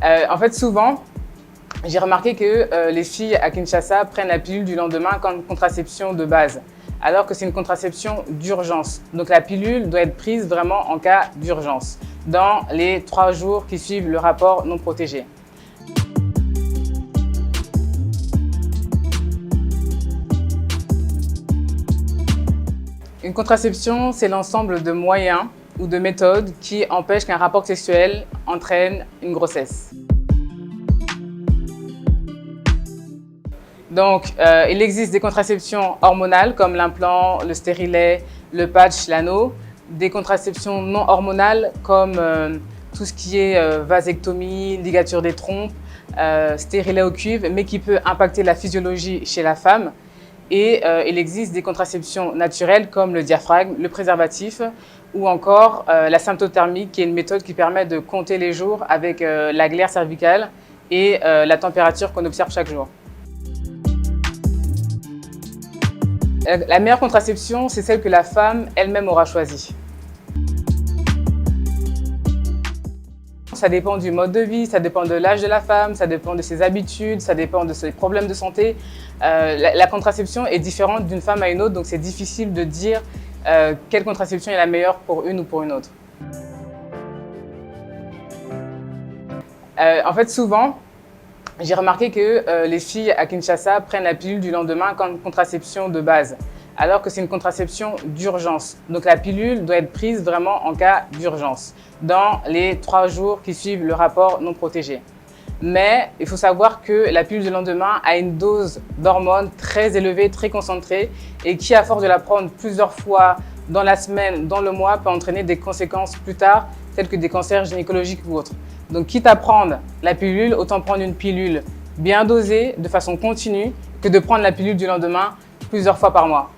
En fait, souvent, j'ai remarqué que les filles à Kinshasa prennent la pilule du lendemain comme contraception de base, alors que c'est une contraception d'urgence. Donc la pilule doit être prise vraiment en cas d'urgence, dans les 3 jours qui suivent le rapport non protégé. Une contraception, c'est l'ensemble de moyens ou de méthodes qui empêchent qu'un rapport sexuel entraîne une grossesse. Donc, il existe des contraceptions hormonales comme l'implant, le stérilet, le patch, l'anneau, des contraceptions non hormonales comme tout ce qui est vasectomie, ligature des trompes, stérilet au cuivre, mais qui peut impacter la physiologie chez la femme. Et il existe des contraceptions naturelles comme le diaphragme, le préservatif ou encore la symptothermie, qui est une méthode qui permet de compter les jours avec la glaire cervicale et la température qu'on observe chaque jour. La meilleure contraception, c'est celle que la femme elle-même aura choisie. Ça dépend du mode de vie, ça dépend de l'âge de la femme, ça dépend de ses habitudes, ça dépend de ses problèmes de santé. La contraception est différente d'une femme à une autre, donc c'est difficile de dire quelle contraception est la meilleure pour une ou pour une autre. En fait, souvent, j'ai remarqué que les filles à Kinshasa prennent la pilule du lendemain comme contraception de base, alors que c'est une contraception d'urgence. Donc la pilule doit être prise vraiment en cas d'urgence, dans les 3 jours qui suivent le rapport non protégé. Mais il faut savoir que la pilule du lendemain a une dose d'hormones très élevée, très concentrée, et qui, à force de la prendre plusieurs fois dans la semaine, dans le mois, peut entraîner des conséquences plus tard, telles que des cancers gynécologiques ou autres. Donc quitte à prendre la pilule, autant prendre une pilule bien dosée, de façon continue, que de prendre la pilule du lendemain plusieurs fois par mois.